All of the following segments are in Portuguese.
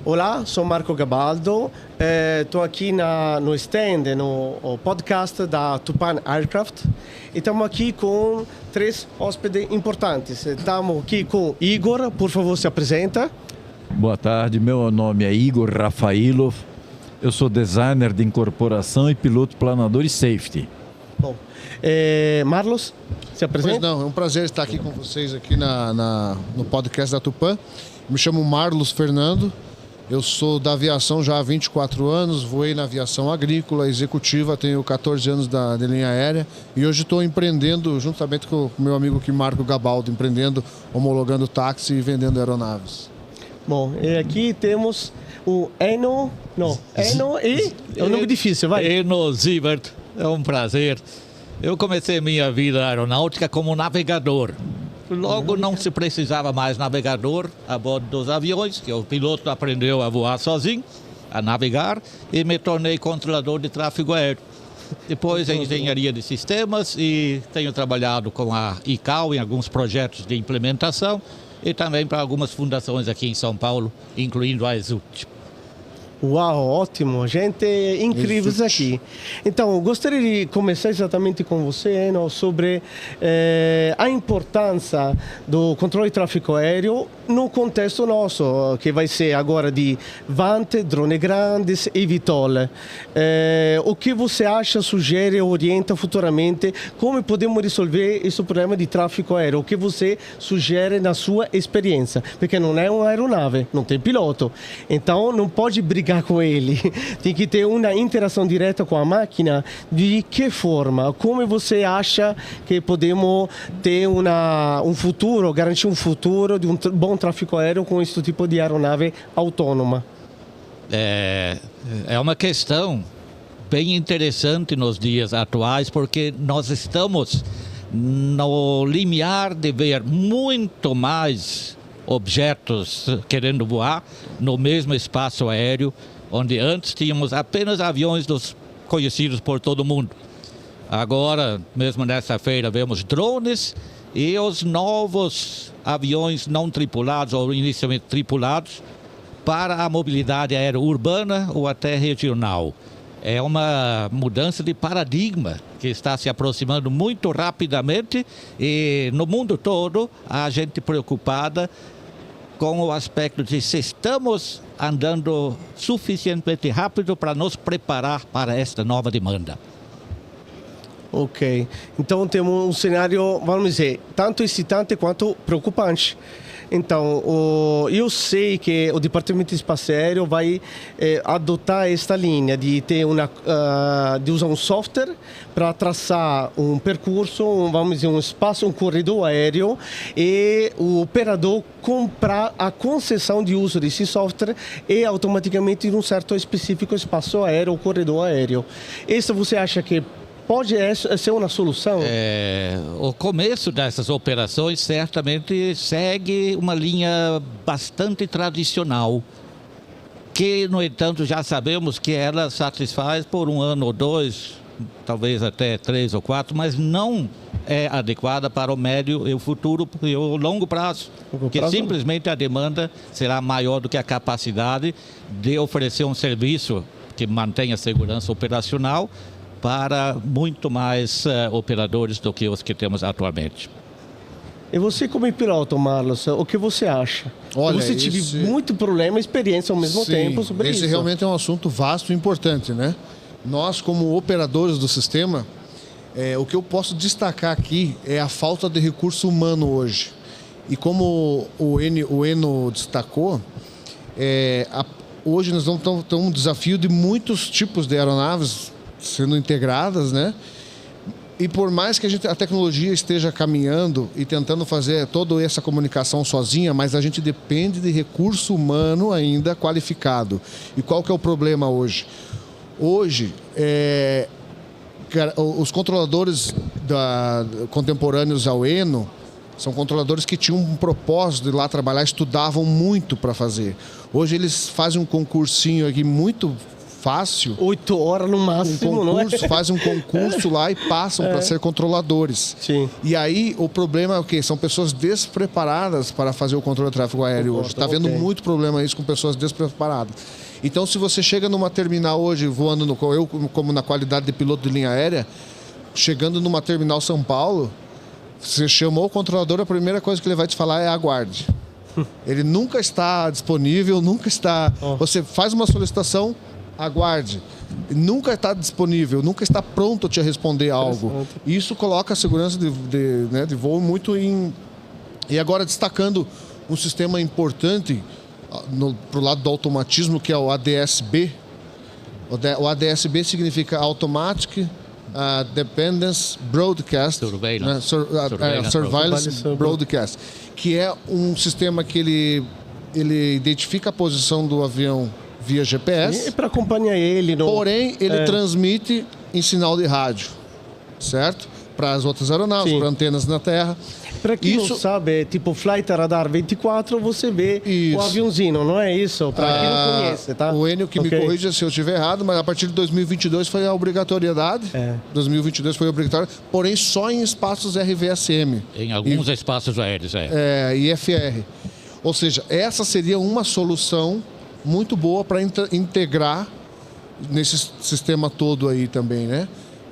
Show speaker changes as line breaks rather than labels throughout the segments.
Olá, sou Marco Gabaldo, estou aqui no stand, no podcast da Tupan Aircraft e estamos aqui com 3 hóspedes importantes. Estamos aqui com Igor, por favor, se apresenta.
Boa tarde, meu nome é Igor Rafailov, eu sou designer de incorporação e piloto planador e safety.
Bom, Marlos, se apresenta.
Pois não, é um prazer estar aqui com vocês aqui no podcast da Tupan. Me chamo Marlos Fernando. Eu sou da aviação já há 24 anos, voei na aviação agrícola, executiva, tenho 14 anos de linha aérea e hoje estou empreendendo, juntamente com o meu amigo aqui, Marco Gabaldo, empreendendo, homologando táxi e vendendo aeronaves.
Bom, e aqui temos o Eno e... É um nome difícil, vai.
Eno Zibert, é um prazer. Eu comecei minha vida aeronáutica como navegador. Logo não se precisava mais navegador a bordo dos aviões, que o piloto aprendeu a voar sozinho, a navegar, e me tornei controlador de tráfego aéreo. Depois em engenharia de sistemas e tenho trabalhado com a ICAO em alguns projetos de implementação e também para algumas fundações aqui em São Paulo, incluindo a Exult.
Uau, ótimo, gente incríveis aqui. Então, gostaria de começar exatamente com você, sobre a importância do controle de tráfego aéreo no contexto nosso, que vai ser agora de Vante, drone grandes e VTOL. O que você acha, sugere, orienta futuramente como podemos resolver esse problema de tráfego aéreo? O que você sugere na sua experiência? Porque não é uma aeronave, não tem piloto, então não pode brigar com ele, tem que ter uma interação direta com a máquina. De que forma? Como você acha que podemos ter um futuro, garantir um futuro de um bom tráfego aéreo com esse tipo de aeronave autônoma?
É uma questão bem interessante nos dias atuais, porque nós estamos no limiar de ver muito mais objetos querendo voar no mesmo espaço aéreo, onde antes tínhamos apenas aviões conhecidos por todo mundo. Agora, mesmo nessa feira, vemos drones e os novos aviões não tripulados ou inicialmente tripulados para a mobilidade aérea urbana ou até regional. É uma mudança de paradigma que está se aproximando muito rapidamente e no mundo todo há gente preocupada com o aspecto de se estamos andando suficientemente rápido para nos preparar para esta nova demanda.
Ok, então temos um cenário, vamos dizer, tanto excitante quanto preocupante. Então, eu sei que o Departamento de Espaço Aéreo vai adotar esta linha de ter de usar um software para traçar um percurso, vamos dizer, um espaço, um corredor aéreo, e o operador comprar a concessão de uso desse software e automaticamente ir um certo específico espaço aéreo ou corredor aéreo. Isso você acha que pode ser uma solução?
O começo dessas operações certamente segue uma linha bastante tradicional, que, no entanto, já sabemos que ela satisfaz por 1 ano ou 2, talvez até 3 ou 4, mas não é adequada para o médio e o futuro e o longo prazo, porque simplesmente a demanda será maior do que a capacidade de oferecer um serviço que mantenha a segurança operacional para muito mais operadores do que os que temos atualmente.
E você, como piloto, Marlos, o que você acha?
Olha,
você teve muito problema e experiência ao mesmo tempo sobre isso.
Esse realmente é um assunto vasto e importante, né? Nós, como operadores do sistema, o que eu posso destacar aqui é a falta de recurso humano hoje. E como o Eno destacou, hoje nós vamos ter um desafio de muitos tipos de aeronaves sendo integradas, né? E por mais que a tecnologia esteja caminhando e tentando fazer toda essa comunicação sozinha, mas a gente depende de recurso humano ainda qualificado. E qual que é o problema hoje? Hoje, os controladores contemporâneos ao Eno são controladores que tinham um propósito de ir lá trabalhar, estudavam muito para fazer. Hoje eles fazem um concursinho aqui muito fácil,
8 horas no máximo, não é?
fazem um concurso lá e passam para ser controladores.
Sim.
E aí o problema é o quê? São pessoas despreparadas para fazer o controle do tráfego aéreo hoje. Está havendo muito problema isso com pessoas despreparadas. Então, se você chega numa terminal hoje, voando eu como na qualidade de piloto de linha aérea, chegando numa terminal São Paulo, você chamou o controlador, a primeira coisa que ele vai te falar é aguarde. Ele nunca está disponível, nunca está... Você faz uma solicitação, aguarde. Nunca está disponível, nunca está pronto a te responder algo. Isso coloca a segurança de voo muito em... E agora destacando um sistema importante para o lado do automatismo, que é o ADS-B. O ADS-B significa Automatic Dependence Broadcast, Surveillance Broadcast, que é um sistema que ele identifica a posição do avião via GPS.
E para acompanhar ele.
Porém, ele transmite em sinal de rádio, certo? Para as outras aeronaves, para antenas na Terra.
Para quem não sabe, é tipo Flight Radar 24, você vê o aviãozinho, não é isso? Para quem não conhece, tá?
O Enio que me corrija se eu estiver errado, mas a partir de 2022 foi a obrigatoriedade. 2022 foi obrigatório, porém só em espaços RVSM.
Em alguns espaços aéreos,
IFR. Ou seja, essa seria uma solução muito boa para integrar nesse sistema todo aí também, né?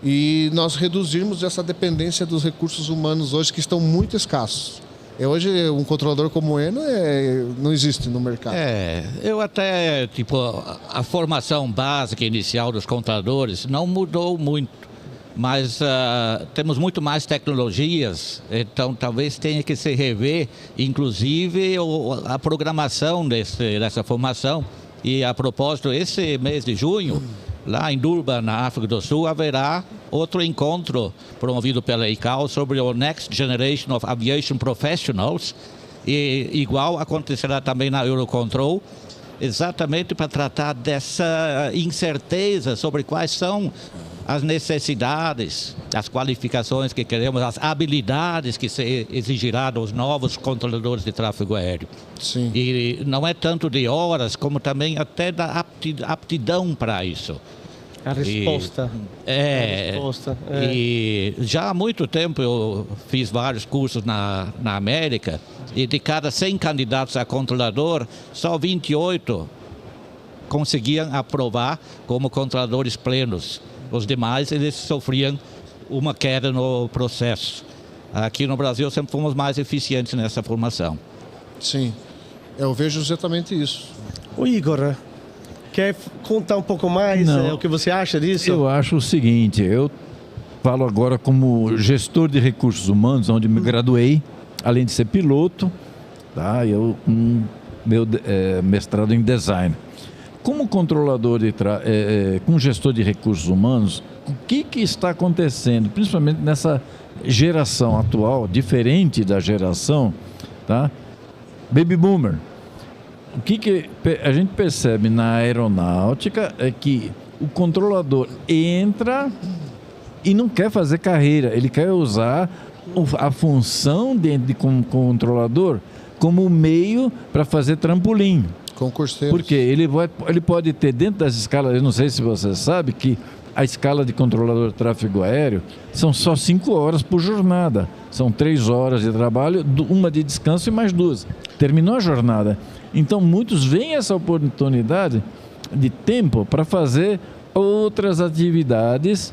E nós reduzirmos essa dependência dos recursos humanos hoje, que estão muito escassos. Hoje, um controlador como o Eno não existe no mercado.
Eu até, a formação básica inicial dos controladores não mudou muito, mas temos muito mais tecnologias, então talvez tenha que se rever, inclusive, a programação dessa formação. E, a propósito, esse mês de junho, lá em Durban, na África do Sul, haverá outro encontro promovido pela ICAO sobre o Next Generation of Aviation Professionals. E igual acontecerá também na Eurocontrol, exatamente para tratar dessa incerteza sobre quais são as necessidades, as qualificações que queremos, as habilidades que se exigirá dos novos controladores de tráfego aéreo.
Sim.
E não é tanto de horas, como também até da aptidão para isso.
A resposta.
E já há muito tempo eu fiz vários cursos na América, e de cada 100 candidatos a controlador, só 28 conseguiam aprovar como controladores plenos. Os demais, eles sofriam uma queda no processo. Aqui no Brasil sempre fomos mais eficientes nessa formação.
Sim, eu vejo exatamente isso.
O Igor, quer contar um pouco mais o que você acha disso?
Eu acho o seguinte, eu falo agora como gestor de recursos humanos, onde me graduei, além de ser piloto, tá? Eu meu mestrado em design. Como controlador como gestor de recursos humanos, o que está acontecendo, principalmente nessa geração atual, diferente da geração, tá? Baby Boomer? O que a gente percebe na aeronáutica é que o controlador entra e não quer fazer carreira, ele quer usar a função de controlador como meio para fazer trampolim.
Concurseiros.
Porque ele pode ter dentro das escalas, eu não sei se você sabe, que a escala de controlador de tráfego aéreo são só 5 horas por jornada. São 3 horas de trabalho, uma de descanso e mais 2. Terminou a jornada. Então, muitos veem essa oportunidade de tempo para fazer outras atividades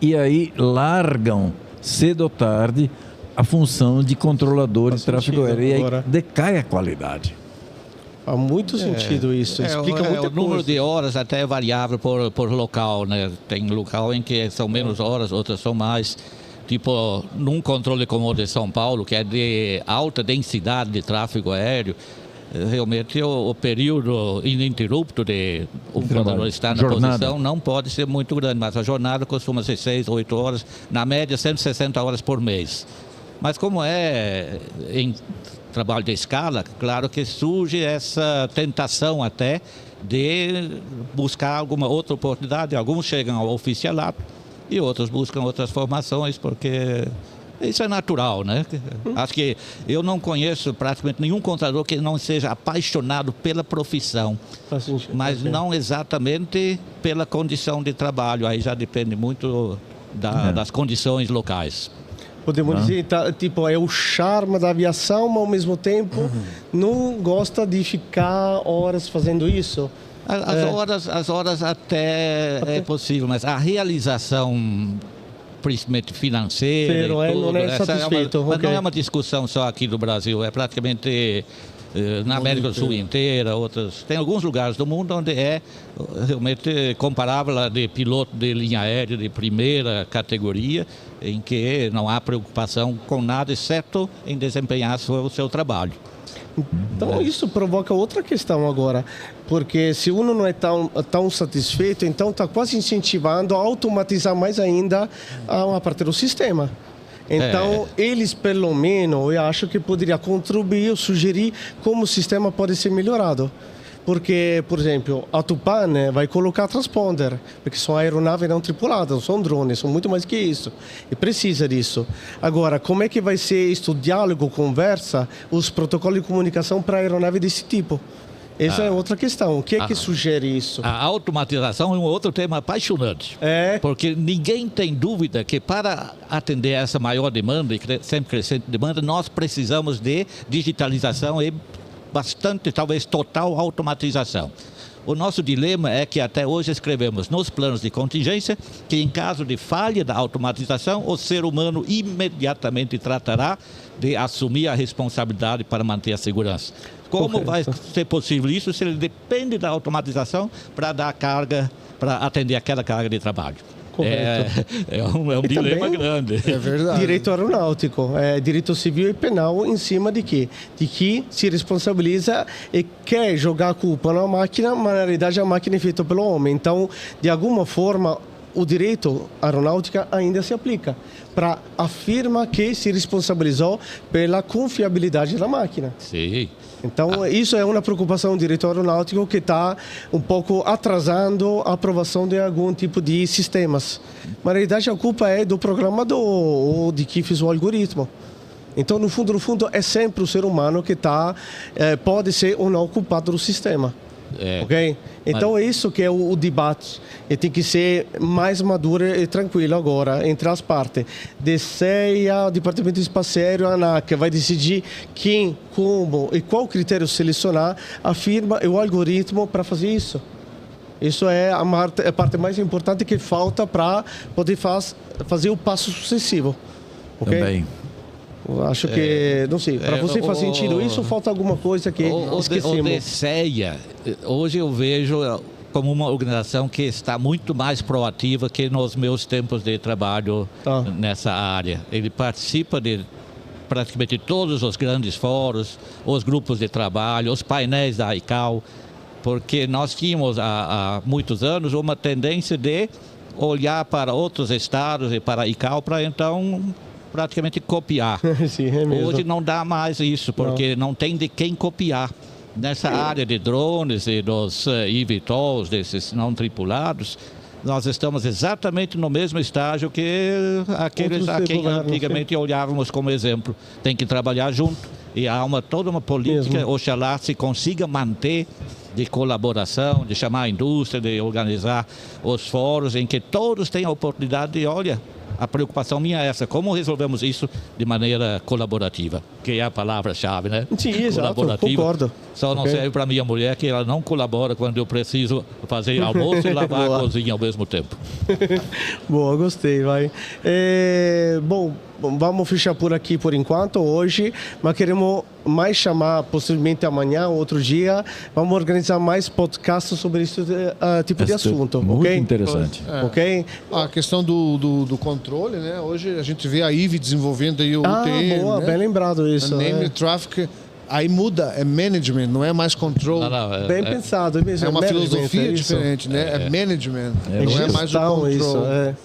e aí largam, cedo ou tarde, a função de controlador de tráfego aéreo. E aí decai a qualidade.
Faz muito sentido isso, explica muita coisa.
O número de horas até é variável por local, né? Tem local em que são menos horas, outras são mais. Tipo, num controle como o de São Paulo, que é de alta densidade de tráfego aéreo, realmente o período ininterrupto de um controlador estar na posição não pode ser muito grande, mas a jornada costuma ser 6, 8 horas, na média 160 horas por mês. Mas como é em trabalho de escala, claro que surge essa tentação até de buscar alguma outra oportunidade. Alguns chegam ao oficialato e outros buscam outras formações, porque Isso é natural, né? Acho que eu não conheço praticamente nenhum contador que não seja apaixonado pela profissão, mas não exatamente pela condição de trabalho. Aí já depende muito das condições locais.
Podemos dizer, tipo, é o charme da aviação, mas ao mesmo tempo não gosta de ficar horas fazendo isso.
As horas até é possível, mas a realização, principalmente financeira,
não é satisfeito.
Mas não é uma discussão só aqui do Brasil, é praticamente na América do Sul inteira, tem alguns lugares do mundo onde é realmente comparável a de piloto de linha aérea de primeira categoria, em que não há preocupação com nada, exceto em desempenhar o seu trabalho.
Então isso provoca outra questão agora, porque se uno não é tão satisfeito, então está quase incentivando a automatizar mais ainda uma parte do sistema. Então, eles, pelo menos, eu acho que poderia contribuir ou sugerir como o sistema pode ser melhorado. Porque, por exemplo, a Tupã vai colocar transponder, porque são aeronaves não tripuladas, não são drones, são muito mais que isso. E precisa disso. Agora, como é que vai ser isso, diálogo, conversa, os protocolos de comunicação para aeronave desse tipo? Essa é outra questão. O que é que sugere isso?
A automatização é um outro tema apaixonante. Porque ninguém tem dúvida que para atender essa maior demanda e sempre crescente demanda, nós precisamos de digitalização e bastante, talvez total automatização. O nosso dilema é que até hoje escrevemos nos planos de contingência que em caso de falha da automatização, o ser humano imediatamente tratará de assumir a responsabilidade para manter a segurança. Como vai ser possível isso se ele depende da automatização para dar carga, para atender aquela carga de trabalho? É um dilema grande.
É verdade.
Direito aeronáutico, direito civil e penal em cima de quê? De que se responsabiliza e quer jogar a culpa na máquina, mas na realidade a máquina é feita pelo homem. Então, de alguma forma, o direito aeronáutico ainda se aplica para afirmar que se responsabilizou pela confiabilidade da máquina.
Sim.
Então, isso é uma preocupação do direito aeronáutico que está um pouco atrasando a aprovação de algum tipo de sistemas. Mas, na realidade, a culpa é do programador ou de quem fez o algoritmo. Então, no fundo, é sempre o ser humano que pode ser ou não culpado do sistema. Ok? Então, é isso que é o debate. E tem que ser mais maduro e tranquilo agora, entre as partes. DCEA, o Departamento de Espaço Aéreo, a ANAC, vai decidir quem, como e qual critério selecionar a firma e o algoritmo para fazer isso. Isso é a parte mais importante que falta para poder fazer o passo sucessivo. Ok? Também. Eu acho que, não sei, para você faz sentido isso ou falta alguma coisa que esquecemos?
O DCEA, hoje eu vejo como uma organização que está muito mais proativa que nos meus tempos de trabalho nessa área. Ele participa de praticamente todos os grandes fóruns, os grupos de trabalho, os painéis da ICAO, porque nós tínhamos há muitos anos uma tendência de olhar para outros estados e para a ICAO para então praticamente copiar.
Sim, é mesmo.
Hoje não dá mais isso, porque não tem de quem copiar. Nessa área de drones e dos eVTOLs, desses não tripulados, nós estamos exatamente no mesmo estágio que aqueles a quem antigamente olhávamos como exemplo. Tem que trabalhar junto e há toda uma política, oxalá se consiga manter, de colaboração, de chamar a indústria, de organizar os fóruns em que todos têm a oportunidade de, a preocupação minha é essa, como resolvemos isso de maneira colaborativa, que é a palavra-chave, né?
Sim, exato, concordo.
Só não serve para minha mulher que ela não colabora quando eu preciso fazer almoço e lavar a cozinha ao mesmo tempo.
Boa, gostei, vai. Bom, vamos fechar por aqui por enquanto, hoje, mas queremos mais chamar, possivelmente amanhã ou outro dia, vamos organizar mais podcasts sobre esse tipo de assunto.
Muito interessante.
Ok?
A questão do controle, né? Hoje a gente vê a IVE desenvolvendo aí o UTM.
Boa, né? Bem lembrado isso.
Name Traffic. Aí muda, é management, não é mais control.
Bem pensado mesmo.
É uma filosofia diferente, né? É management, não é mais o control.
Isso,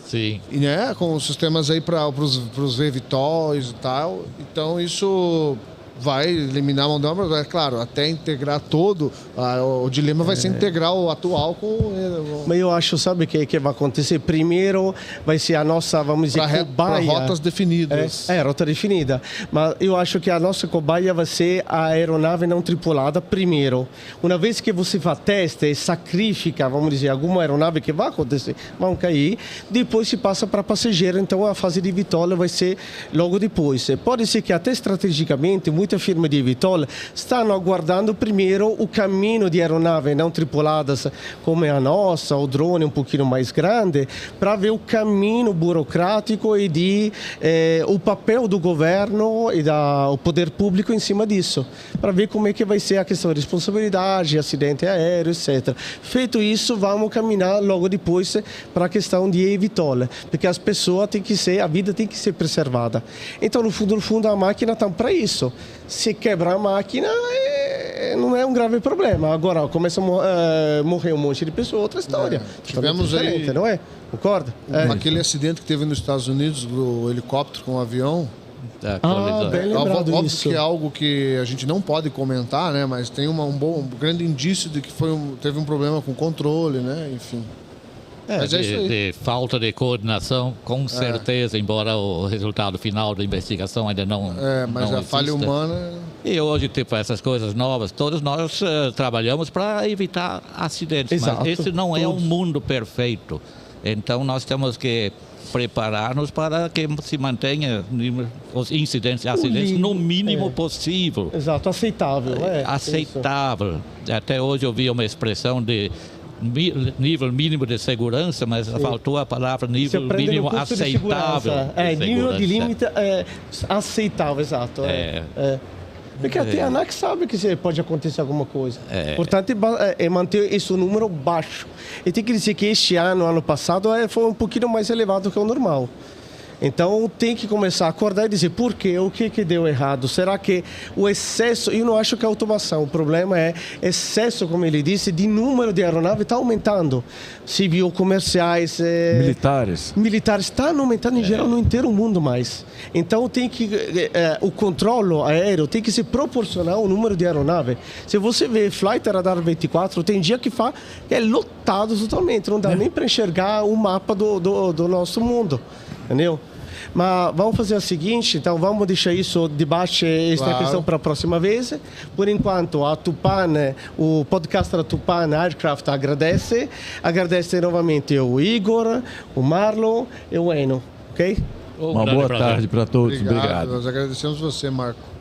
Sim.
E né, com sistemas aí para os VTOLs e tal. Então isso vai eliminar a mão de obra, é claro, até integrar todo, o dilema vai ser integrar o atual com...
Mas eu acho, sabe o que vai acontecer? Primeiro vai ser a nossa, vamos dizer, cobaia.
Para rotas definidas.
Rota definida. Mas eu acho que a nossa cobaia vai ser a aeronave não tripulada primeiro. Uma vez que você faz teste e sacrifica, vamos dizer, alguma aeronave que vai acontecer, vão cair, depois se passa para passageiro, então a fase de VTOL vai ser logo depois. Pode ser que até estrategicamente muitas firmas de VTOL estão aguardando primeiro o caminho de aeronaves não tripuladas como é a nossa, o drone um pouquinho mais grande, para ver o caminho burocrático e o papel do governo e o poder público em cima disso, para ver como é que vai ser a questão de responsabilidade, acidente aéreo, etc. Feito isso, vamos caminhar logo depois para a questão de VTOL, porque as pessoas têm que ser, a vida tem que ser preservada. Então, no fundo, a máquina está para isso. Se quebrar a máquina, não é um grave problema. Agora, começa a morrer um monte de pessoas, outra história.
Tivemos aí,
não é? Concorda?
Aquele acidente que teve nos Estados Unidos do helicóptero com o avião.
Bem lembrado
óbvio
isso.
que é algo que a gente não pode comentar, né? Mas tem um grande indício de que teve um problema com o controle, né? Enfim.
Mas é isso aí. De falta de coordenação, com certeza, embora o resultado final da investigação ainda não
mas
não
a falha humana...
E hoje, tipo, essas coisas novas, todos nós trabalhamos para evitar acidentes.
Exato.
Mas esse não é um mundo perfeito. Então, nós temos que preparar-nos para que se mantenha os incidentes e acidentes no mínimo possível.
Exato, aceitável.
Aceitável. Isso. Até hoje eu vi uma expressão de nível mínimo de segurança, mas faltou a palavra nível mínimo aceitável.
Nível de limite aceitável, exato. Porque até a ANAC sabe que pode acontecer alguma coisa. Portanto, é manter esse número baixo. E tem que dizer que este ano passado, foi um pouquinho mais elevado que o normal. Então, tem que começar a acordar e dizer por quê, o que deu errado. Será que o excesso, eu não acho que é automação, o problema é excesso, como ele disse, de número de aeronaves está aumentando. Civil, comerciais... Militares estão aumentando em geral no inteiro mundo mais. Então, tem que o controle aéreo tem que se proporcionar ao número de aeronaves. Se você vê Flight Radar 24, tem dia que é lotado totalmente, não dá nem para enxergar o mapa do nosso mundo. Entendeu? Mas vamos fazer o seguinte, então vamos deixar isso debaixo, esta questão para a próxima vez. Por enquanto, a Tupan, o podcast da Tupan Aircraft agradece novamente o Igor, o Marlon e o Eno, ok?
Uma boa tarde para todos.
Obrigado. Nós agradecemos você, Marco.